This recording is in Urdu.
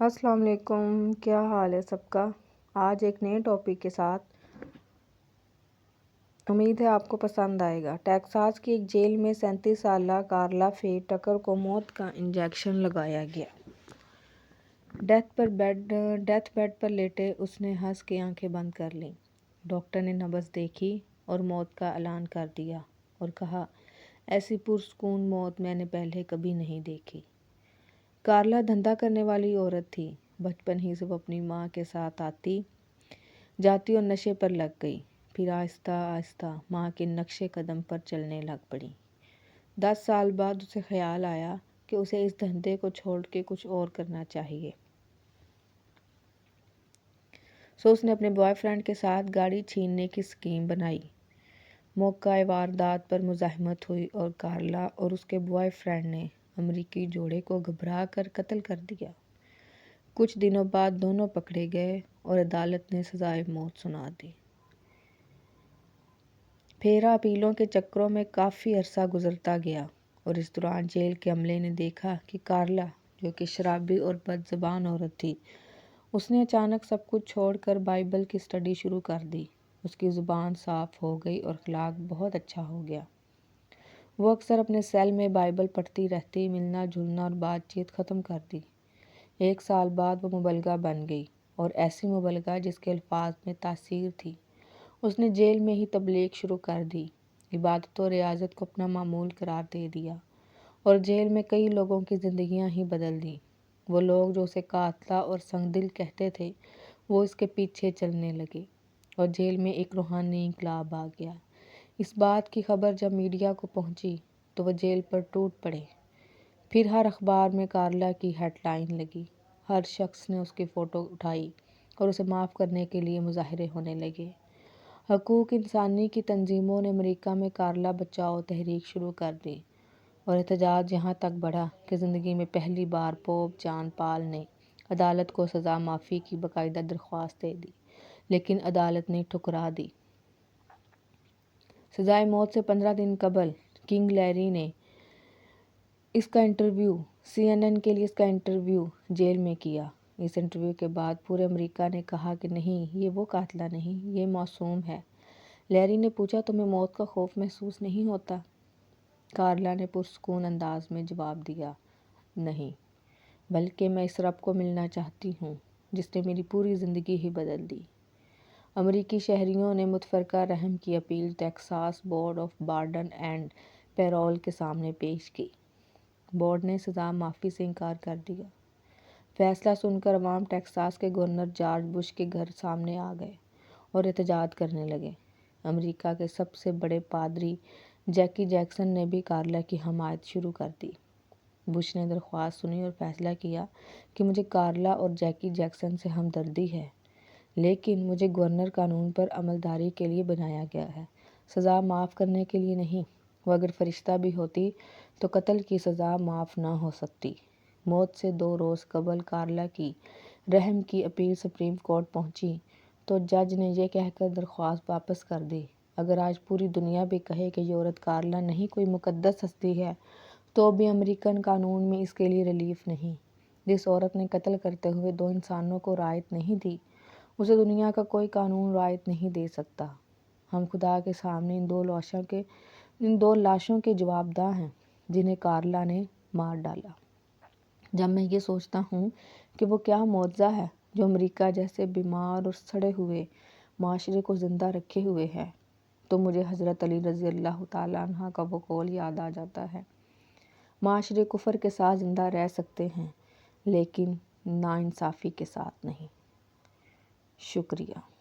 السلام علیکم، کیا حال ہے سب کا؟ آج ایک نئے ٹاپک کے ساتھ، امید ہے آپ کو پسند آئے گا۔ ٹیکساس کی ایک جیل میں 37 سالہ کارلا فے ٹکر کو موت کا انجیکشن لگایا گیا۔ ڈیتھ بیڈ پر لیٹے اس نے ہنس کے آنکھیں بند کر لیں۔ ڈاکٹر نے نبض دیکھی اور موت کا اعلان کر دیا اور کہا، ایسی پرسکون موت میں نے پہلے کبھی نہیں دیکھی۔ کارلا دھندا کرنے والی عورت تھی۔ بچپن ہی سے وہ اپنی ماں کے ساتھ آتی جاتی اور نشے پر لگ گئی، پھر آہستہ آہستہ ماں کے نقش قدم پر چلنے لگ پڑی۔ 10 سال بعد اسے خیال آیا کہ اسے اس دھندے کو چھوڑ کے کچھ اور کرنا چاہیے۔ اس نے اپنے بوائے فرینڈ کے ساتھ گاڑی چھیننے کی اسکیم بنائی۔ موقع واردات پر مزاحمت ہوئی اور کارلا اور اس کے بوائے فرینڈ نے امریکی جوڑے کو گھبرا کر قتل کر دیا۔ کچھ دنوں بعد دونوں پکڑے گئے اور عدالت نے سزائے موت سنا دی۔ پھر اپیلوں کے چکروں میں کافی عرصہ گزرتا گیا اور اس دوران جیل کے عملے نے دیکھا کہ کارلا، جو کہ شرابی اور بد زبان عورت تھی، اس نے اچانک سب کچھ چھوڑ کر بائبل کی اسٹڈی شروع کر دی۔ اس کی زبان صاف ہو گئی اور اخلاق بہت اچھا ہو گیا۔ وہ اکثر اپنے سیل میں بائبل پڑھتی رہتی، ملنا جلنا اور بات چیت ختم کر دی۔ 1 سال بعد وہ مبلغہ بن گئی، اور ایسی مبلغہ جس کے الفاظ میں تاثیر تھی۔ اس نے جیل میں ہی تبلیغ شروع کر دی، عبادت و ریاضت کو اپنا معمول قرار دے دیا، اور جیل میں کئی لوگوں کی زندگیاں ہی بدل دیں۔ وہ لوگ جو اسے قاتلہ اور سنگ دل کہتے تھے، وہ اس کے پیچھے چلنے لگے، اور جیل میں ایک روحانی انقلاب آ گیا۔ اس بات کی خبر جب میڈیا کو پہنچی تو وہ جیل پر ٹوٹ پڑے۔ پھر ہر اخبار میں کارلا کی ہیڈ لائن لگی، ہر شخص نے اس کی فوٹو اٹھائی اور اسے معاف کرنے کے لیے مظاہرے ہونے لگے۔ حقوق انسانی کی تنظیموں نے امریکہ میں کارلا بچاؤ تحریک شروع کر دی، اور احتجاج یہاں تک بڑھا کہ زندگی میں پہلی بار پوپ جان پال نے عدالت کو سزا معافی کی باقاعدہ درخواست دے دی، لیکن عدالت نے ٹھکرا دی۔ سزائے موت سے 15 دن قبل کنگ لیری نے CNN کے لیے اس کا انٹرویو جیل میں کیا۔ اس انٹرویو کے بعد پورے امریکہ نے کہا کہ نہیں، یہ وہ قاتلہ نہیں، یہ معصوم ہے۔ لیری نے پوچھا، تمہیں موت کا خوف محسوس نہیں ہوتا؟ کارلا نے پرسکون انداز میں جواب دیا، نہیں، بلکہ میں اس رب کو ملنا چاہتی ہوں جس نے میری پوری زندگی ہی بدل دی۔ امریکی شہریوں نے متفرقہ رحم کی appeal Texas board of pardon and payroll کے سامنے پیش کی۔ بورڈ نے سزا معافی سے انکار کر دیا۔ فیصلہ سن کر عوام ٹیکساس کے گورنر جارج بش کے گھر سامنے آ گئے اور احتجاج کرنے لگے۔ امریکہ کے سب سے بڑے پادری جیکی جیکسن نے بھی کارلا کی حمایت شروع کر دی۔ بش نے درخواست سنی اور فیصلہ کیا کہ مجھے کارلا اور جیکی جیکسن سے ہمدردی ہے، لیکن مجھے گورنر قانون پر عمل داری کے لیے بنایا گیا ہے، سزا معاف کرنے کے لیے نہیں۔ وہ اگر فرشتہ بھی ہوتی تو قتل کی سزا معاف نہ ہو سکتی۔ موت سے 2 روز قبل کارلا کی رحم کی اپیل سپریم کورٹ پہنچی تو جج نے یہ کہہ کر درخواست واپس کر دی، اگر آج پوری دنیا بھی کہے کہ یہ عورت کارلا نہیں کوئی مقدس ہستی ہے، تو بھی امریکن قانون میں اس کے لیے ریلیف نہیں۔ جس عورت نے قتل کرتے ہوئے 2 انسانوں کو رعایت نہیں دی، اسے دنیا کا کوئی قانون رعایت نہیں دے سکتا۔ ہم خدا کے سامنے ان دو لاشوں کے جواب دہ ہیں جنہیں کارلا نے مار ڈالا۔ جب میں یہ سوچتا ہوں کہ وہ کیا معجزہ ہے جو امریکہ جیسے بیمار اور سڑے ہوئے معاشرے کو زندہ رکھے ہوئے ہے، تو مجھے حضرت علی رضی اللہ تعالیٰ عنہ کا وہ قول یاد آ جاتا ہے، معاشرے کفر کے ساتھ زندہ رہ سکتے ہیں لیکن ناانصافی کے ساتھ نہیں۔ شکریہ۔